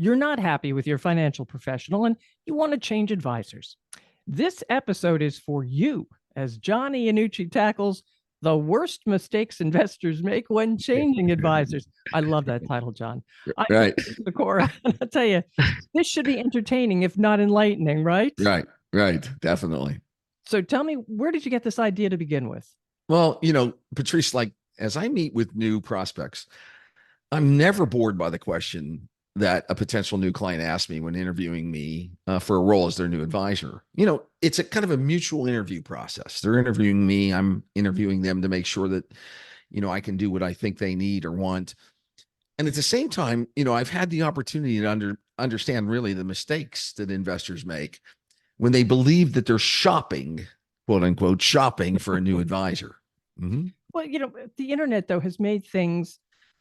you're not happy with your financial professional and you want to change advisors. This episode is for you as John Iannucci tackles the worst mistakes investors make when changing advisors. I love that title, John. I Right, the core. I'll tell you, this should be entertaining, if not enlightening, right? right, right. Definitely. So tell me, where did you get this idea to begin with? Well, Patrice, like as I meet with new prospects, I'm never bored by the question that a potential new client asks me when interviewing me for a role as their new advisor. It's a kind of a mutual interview process. They're interviewing me, I'm interviewing them to make sure that, I can do what I think they need or want. And at the same time, I've had the opportunity to understand really the mistakes that investors make when they believe that they're shopping, quote unquote, shopping for a new advisor. Mm-hmm. Well, the internet, though, has made things,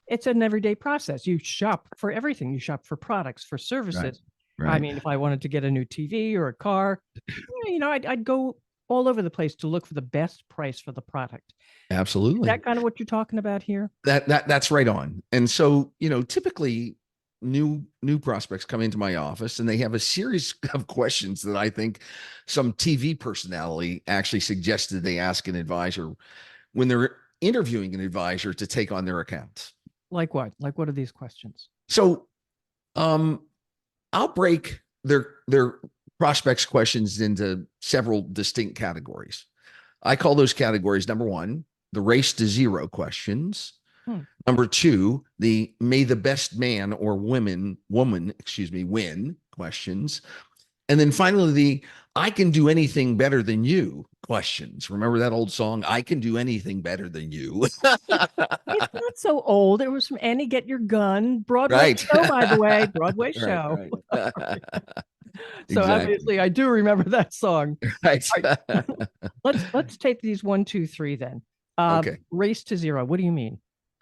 it's an everyday process. You shop for everything. You shop for products, for Right. services. I Right. mean, if I wanted to get a new TV or a car, I'd go all over the place to look for the best price for the product. Is Absolutely. that kind of what you're talking about here? That's right on. And so, typically new prospects come into my office and they have a series of questions that I think some TV personality actually suggested they ask an advisor when they're interviewing an advisor to take on their accounts. Like what? Like what are these questions? So, um, I'll break their prospects questions into several distinct categories. I call those categories number one, the race to zero questions. Number two, the may the best man or woman, win questions. And then finally, the I can do anything better than you questions. Remember that old song, I can do anything better than you? It's not so old. It was from Annie Get Your Gun, Broadway Right. show, by the way, Broadway Right, show. right. So Exactly. obviously I do remember that song. Right. All right. Let's take these one, two, three then. Okay. Race to zero. What do you mean?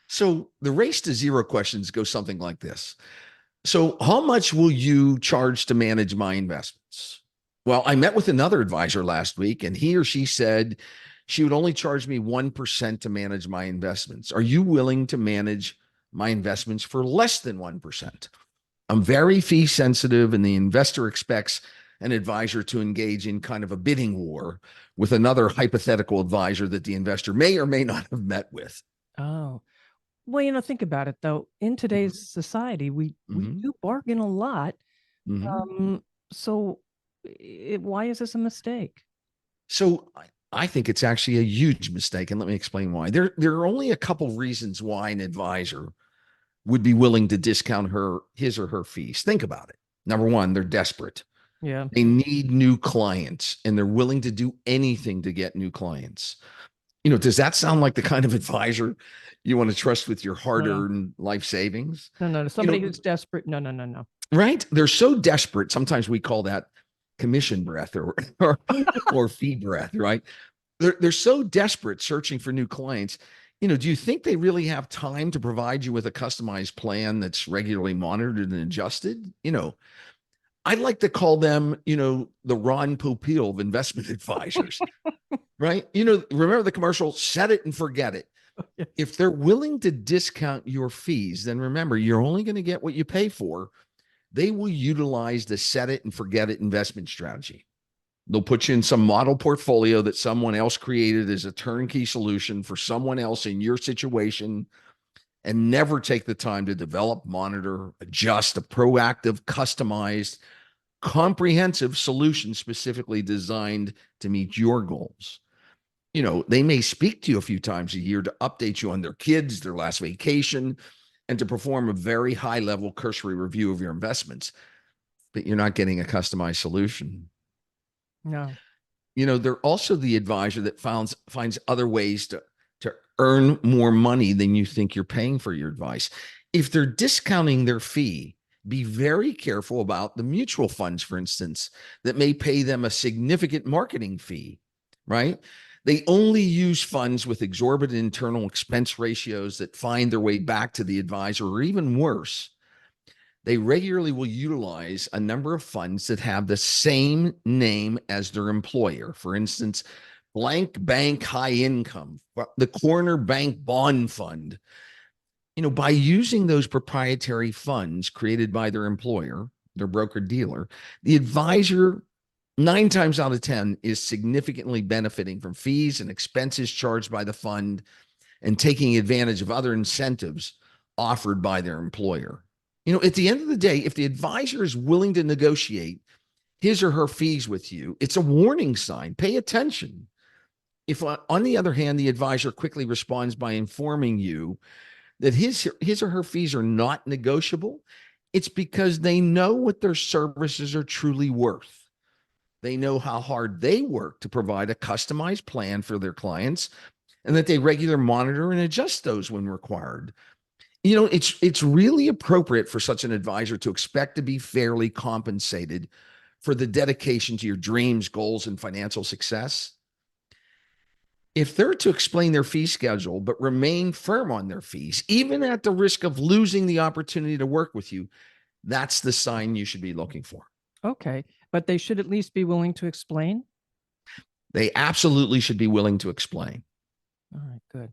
So the race to zero questions go something like this. So, how much will you charge to manage my investments? Well, I met with another advisor last week, and he or she said she would only charge me 1% to manage my investments. Are you willing to manage my investments for less than 1%? I'm very fee sensitive, and the investor expects an advisor to engage in kind of a bidding war with another hypothetical advisor that the investor may or may not have met with. Oh, well, think about it though. In today's society, we Mm-hmm. do bargain a lot. Mm-hmm. So why is this a mistake? So I think it's actually a huge mistake, and let me explain why. There are only a couple reasons why an advisor would be willing to discount his or her fees. Think about it. Number one, they're desperate. Yeah. They need new clients, and they're willing to do anything to get new clients. Does that sound like the kind of advisor you want to trust with your No, hard-earned life savings? no, no, no. You Somebody know, who's desperate. No, no, no, no. right? They're so desperate. Sometimes we call that commission breath or fee breath, right? They're so desperate searching for new clients. Do you think they really have time to provide you with a customized plan that's regularly monitored and adjusted? I'd like to call them, the Ron Popeil of investment advisors, right? Remember the commercial, set it and forget it. Yes. If they're willing to discount your fees, then remember, you're only going to get what you pay for. They will utilize the set it and forget it investment strategy. They'll put you in some model portfolio that someone else created as a turnkey solution for someone else in your situation, and never take the time to develop, monitor, adjust a proactive, customized, comprehensive solution specifically designed to meet your goals. They may speak to you a few times a year to update you on their kids, their last vacation, and to perform a very high level cursory review of your investments, but you're not getting a customized solution. No. They're also the advisor that finds other ways to earn more money than you think you're paying for your advice. If they're discounting their fee, be very careful about the mutual funds, for instance, that may pay them a significant marketing fee, right? They only use funds with exorbitant internal expense ratios that find their way back to the advisor, or even worse, they regularly will utilize a number of funds that have the same name as their employer. For instance, blank bank high income, the corner bank bond fund. By using those proprietary funds created by their employer, their broker dealer, the advisor 9 times out of 10 is significantly benefiting from fees and expenses charged by the fund and taking advantage of other incentives offered by their employer. At the end of the day, if the advisor is willing to negotiate his or her fees with you, it's a warning sign. Pay attention. If, on the other hand, the advisor quickly responds by informing you that his or her fees are not negotiable, it's because they know what their services are truly worth. They know how hard they work to provide a customized plan for their clients and that they regularly monitor and adjust those when required. It's really appropriate for such an advisor to expect to be fairly compensated for the dedication to your dreams, goals, and financial success. If they're to explain their fee schedule, but remain firm on their fees, even at the risk of losing the opportunity to work with you, that's the sign you should be looking for. Okay. But they should at least be willing to explain. They absolutely should be willing to explain. All right, good.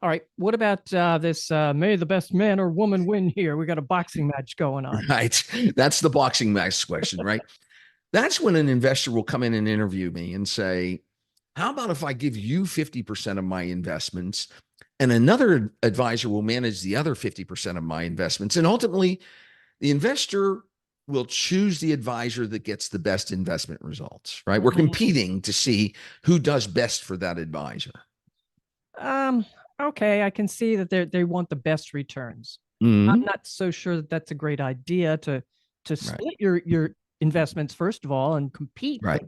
All right. What about this? May the best man or woman win here. We got a boxing match going on. Right. That's the boxing match question, right? That's when an investor will come in and interview me and say, how about if I give you 50% of my investments and another advisor will manage the other 50% of my investments? And ultimately, the investor will choose the advisor that gets the best investment results, right? We're competing to see who does best for that advisor. Okay, I can see that they want the best returns. Mm-hmm. I'm not so sure that that's a great idea to split your investments first of all and compete. Right.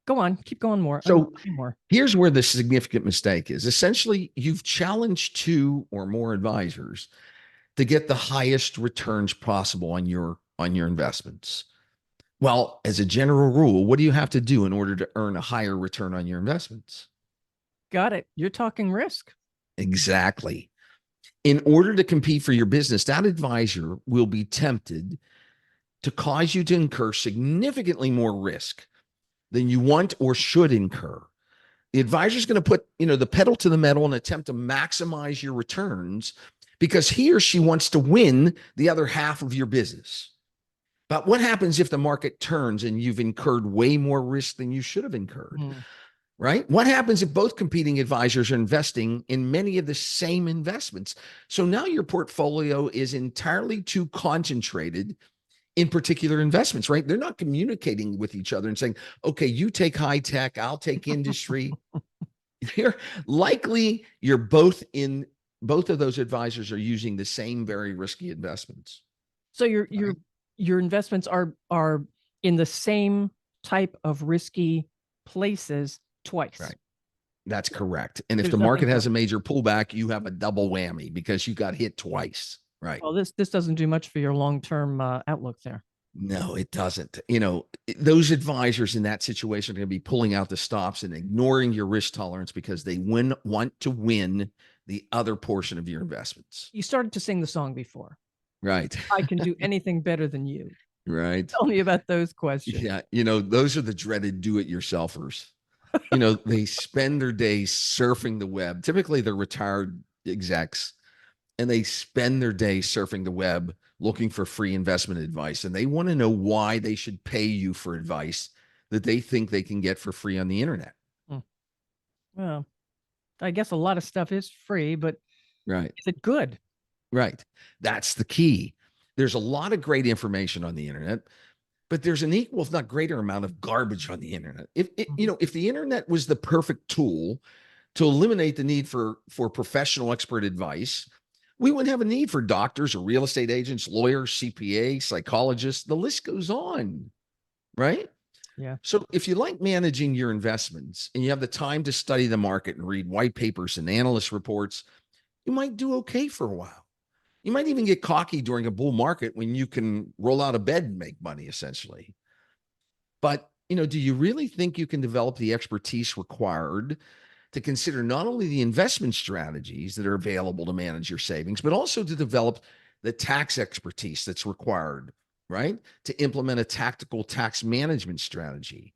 Go on, keep going more. So here's where the significant mistake is. Essentially, you've challenged 2 or more advisors to get the highest returns possible on your investments. Well, as a general rule, what do you have to do in order to earn a higher return on your investments? Got it. You're talking risk. Exactly. In order to compete for your business, that advisor will be tempted to cause you to incur significantly more risk than you want or should incur. The advisor is going to put, the pedal to the metal and attempt to maximize your returns because he or she wants to win the other half of your business. But what happens if the market turns and you've incurred way more risk than you should have incurred? Right? What happens if both competing advisors are investing in many of the same investments? So now your portfolio is entirely too concentrated in particular investments, right? They're not communicating with each other and saying, okay, you take high tech, I'll take industry. You're both of those advisors are using the same very risky investments. So your investments are in the same type of risky places twice. Right. That's correct. And if the market has a major pullback, you have a double whammy because you got hit twice. Right. Well, this doesn't do much for your long-term outlook there. No, it doesn't. Those advisors in that situation are going to be pulling out the stops and ignoring your risk tolerance because they want to win the other portion of your investments. You started to sing the song before. Right. I can do anything better than you. Right. Tell me about those questions. Yeah. Those are the dreaded do-it-yourselfers. They spend their days surfing the web. Typically, they're retired execs, and they spend their day surfing the web looking for free investment advice. And they want to know why they should pay you for advice that they think they can get for free on the internet. Well, I guess a lot of stuff is free, but right. Is it good? Right. That's the key. There's a lot of great information on the internet, but there's an equal, if not greater amount of garbage on the internet. If the internet was the perfect tool to eliminate the need for professional expert advice, we wouldn't have a need for doctors or real estate agents, lawyers, CPA, psychologists. The list goes on, right? Yeah. So if you like managing your investments and you have the time to study the market and read white papers and analyst reports, you might do okay for a while. You might even get cocky during a bull market when you can roll out of bed and make money, essentially. But, do you really think you can develop the expertise required to consider not only the investment strategies that are available to manage your savings, but also to develop the tax expertise that's required, right? To implement a tactical tax management strategy.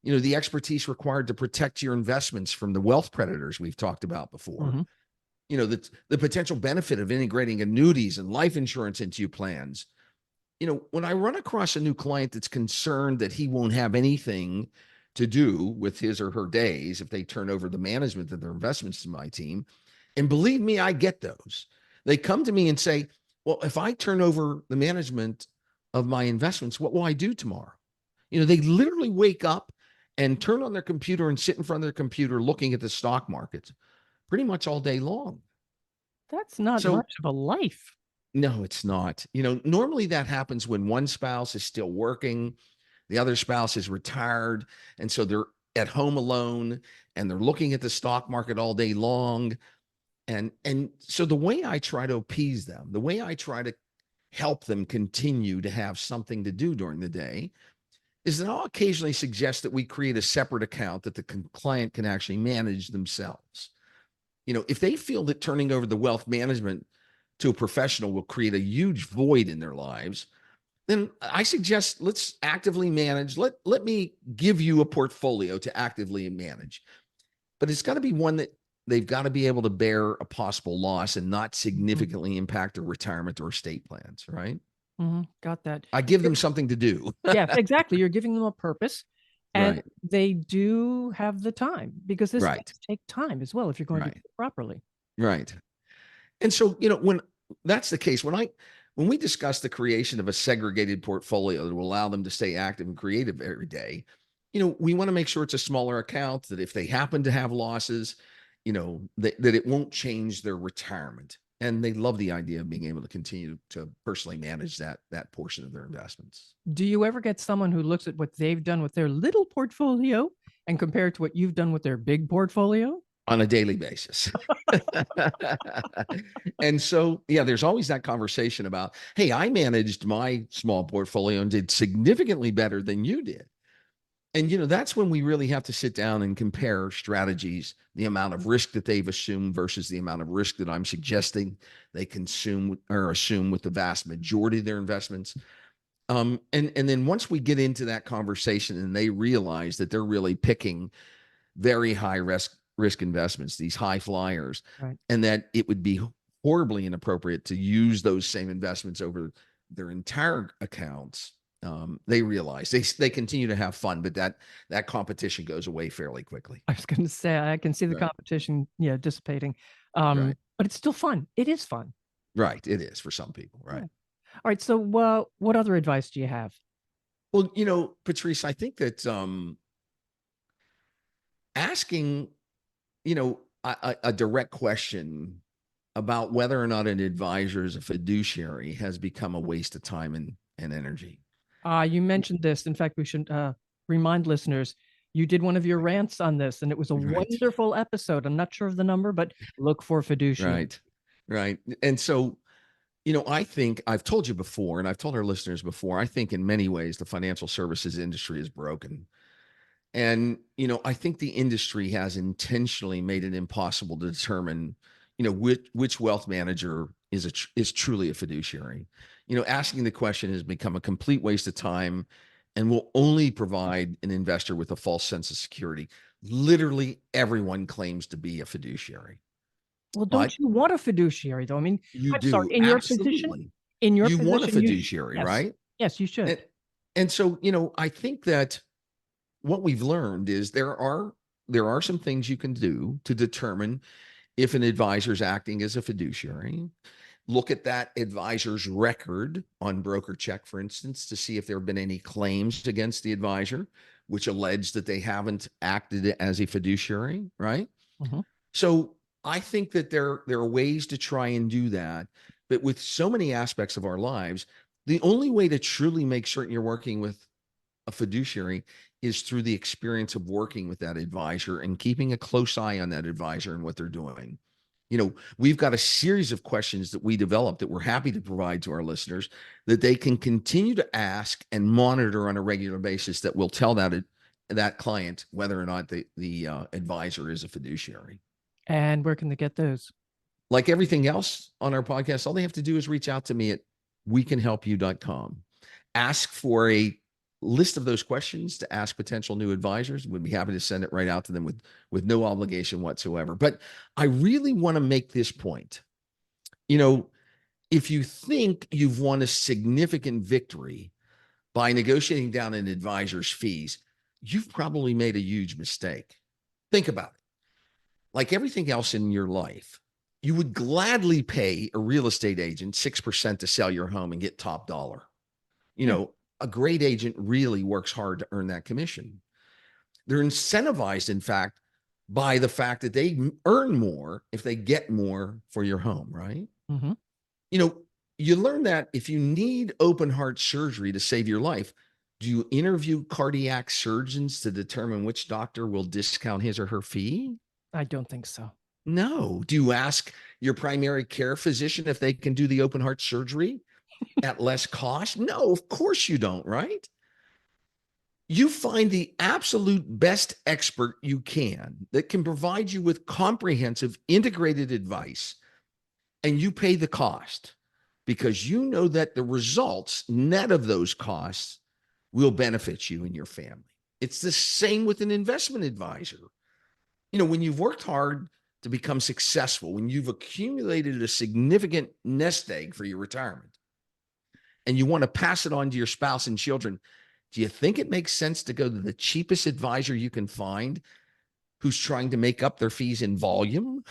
The expertise required to protect your investments from the wealth predators we've talked about before. the potential benefit of integrating annuities and life insurance into your plans. When I run across a new client that's concerned that he won't have anything to do with his or her days if they turn over the management of their investments to my team, and believe me, I get those. They come to me and say, well, if I turn over the management of my investments, what will I do tomorrow? They literally wake up and turn on their computer and sit in front of their computer looking at the stock market pretty much all day long. That's not So much of a life. no, it's not. Normally that happens when one spouse is still working, the other spouse is retired, and so they're at home alone and they're looking at the stock market all day long. And so the way I try to appease them, the way I try to help them continue to have something to do during the day is that I'll occasionally suggest that we create a separate account that the client can actually manage themselves. If they feel that turning over the wealth management to a professional will create a huge void in their lives, then I suggest let's actively manage. Let me give you a portfolio to actively manage. But it's got to be one that they've got to be able to bear a possible loss and not significantly impact their retirement or estate plans, right? Got that. I give them something to do. Yeah, exactly. You're giving them a purpose, and Right. they do have the time, because this Right. does take time as well if you're going to do Right. it properly. Right. And so, when that's the case, when we discuss the creation of a segregated portfolio that will allow them to stay active and creative every day, we want to make sure it's a smaller account that if they happen to have losses, that it won't change their retirement. And they love the idea of being able to continue to personally manage that portion of their investments. Do you ever get someone who looks at what they've done with their little portfolio and compare it to what you've done with their big portfolio? On a daily basis. And so, yeah, there's always that conversation about, hey, I managed my small portfolio and did significantly better than you did. And, that's when we really have to sit down and compare strategies, the amount of risk that they've assumed versus the amount of risk that I'm suggesting they consume or assume with the vast majority of their investments. And then once we get into that conversation and they realize that they're really picking very high risk investments, these high flyers, Right. and that it would be horribly inappropriate to use those same investments over their entire accounts. They realize they continue to have fun, but that competition goes away fairly quickly. I was going to say, I can see the Right. competition, dissipating. Right. But it's still fun. It is fun. Right. It is for some people. Right. Yeah. All right. So, what other advice do you have? Well, Patrice, I think that asking, a direct question about whether or not an advisor is a fiduciary has become a waste of time and energy. You mentioned this. In fact, we should remind listeners, you did one of your rants on this, and it was a Right. wonderful episode. I'm not sure of the number, but look for Fiduciary. Right. Right. And so, I think I've told you before, and I've told our listeners before, I think in many ways the financial services industry is broken. And, I think the industry has intentionally made it impossible to determine, which wealth manager is truly a fiduciary. Asking the question has become a complete waste of time and will only provide an investor with a false sense of security. Literally everyone claims to be a fiduciary. Well, But don't you want a fiduciary, though? I mean, you I'm sorry, do in your position, absolutely. in your You want a position, fiduciary, yes, right? yes, you should. And so, I think that what we've learned is there are some things you can do to determine if an advisor is acting as a fiduciary. Look at that advisor's record on broker check, for instance, to see if there have been any claims against the advisor which allege that they haven't acted as a fiduciary, right? Mhm. So I think that there are ways to try and do that, but with so many aspects of our lives, the only way to truly make certain you're working with a fiduciary is through the experience of working with that advisor and keeping a close eye on that advisor and what they're doing. We've got a series of questions that we developed that we're happy to provide to our listeners that they can continue to ask and monitor on a regular basis that will tell that client whether or not the advisor is a fiduciary. And where can they get those? Like everything else on our podcast, all they have to do is reach out to me at wecanhelpyou.com. Ask for a list of those questions to ask potential new advisors. We'd be happy to send it right out to them with no obligation whatsoever. But I really want to make this point. If you think you've won a significant victory by negotiating down an advisor's fees, you've probably made a huge mistake. Think about it. Like everything else in your life, you would gladly pay a real estate agent 6% to sell your home and get top dollar. A great agent really works hard to earn that commission. They're incentivized, in fact, by the fact that they earn more if they get more for your home, right? Mm-hmm. You learn that if you need open heart surgery to save your life, do you interview cardiac surgeons to determine which doctor will discount his or her fee? I don't think so. No. Do you ask your primary care physician if they can do the open heart surgery at less cost? No, of course you don't, right? You find the absolute best expert you can that can provide you with comprehensive, integrated advice, and you pay the cost because you know that the results, net of those costs, will benefit you and your family. It's the same with an investment advisor. When you've worked hard to become successful, when you've accumulated a significant nest egg for your retirement, and you want to pass it on to your spouse and children, do you think it makes sense to go to the cheapest advisor you can find who's trying to make up their fees in volume?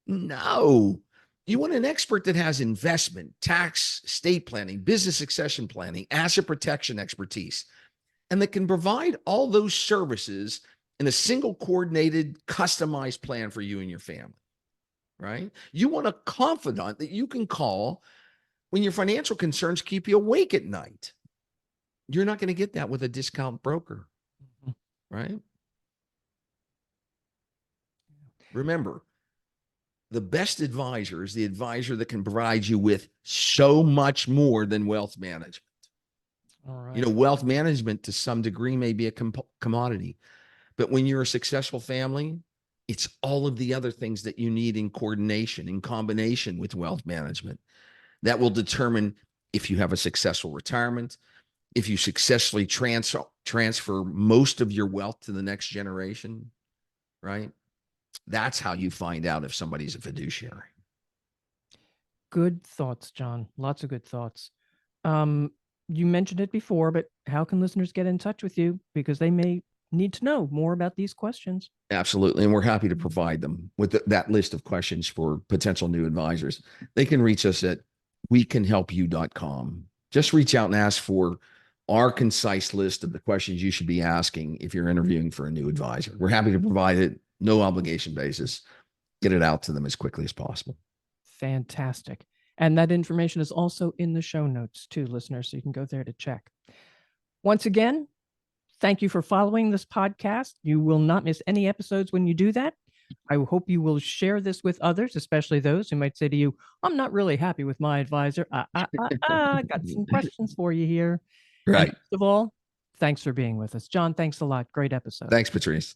No. You want an expert that has investment, tax, estate planning, business succession planning, asset protection expertise, and that can provide all those services in a single coordinated, customized plan for you and your family, right? You want a confidant that you can call when your financial concerns keep you awake at night. You're not going to get that with a discount broker, right? Remember, the best advisor is the advisor that can provide you with so much more than wealth management. All right. Wealth management to some degree may be a commodity, but when you're a successful family, it's all of the other things that you need in coordination, in combination with wealth management, that will determine if you have a successful retirement, if you successfully transfer most of your wealth to the next generation, right? That's how you find out if somebody's a fiduciary. Good thoughts, John. Lots of good thoughts. You mentioned it before, but how can listeners get in touch with you? Because they may need to know more about these questions. Absolutely. And we're happy to provide them with that list of questions for potential new advisors. They can reach us at wecanhelpyou.com. Just reach out and ask for our concise list of the questions you should be asking if you're interviewing for a new advisor. We're happy to provide it, no obligation basis. Get it out to them as quickly as possible. Fantastic. And that information is also in the show notes too, listeners, so you can go there to check. Once again, thank you for following this podcast. You will not miss any episodes when you do that. I hope you will share this with others, especially those who might say to you, I'm not really happy with my advisor. Got some questions for you here. Right. And first of all, thanks for being with us. John, thanks a lot. Great episode. Thanks, Patrice.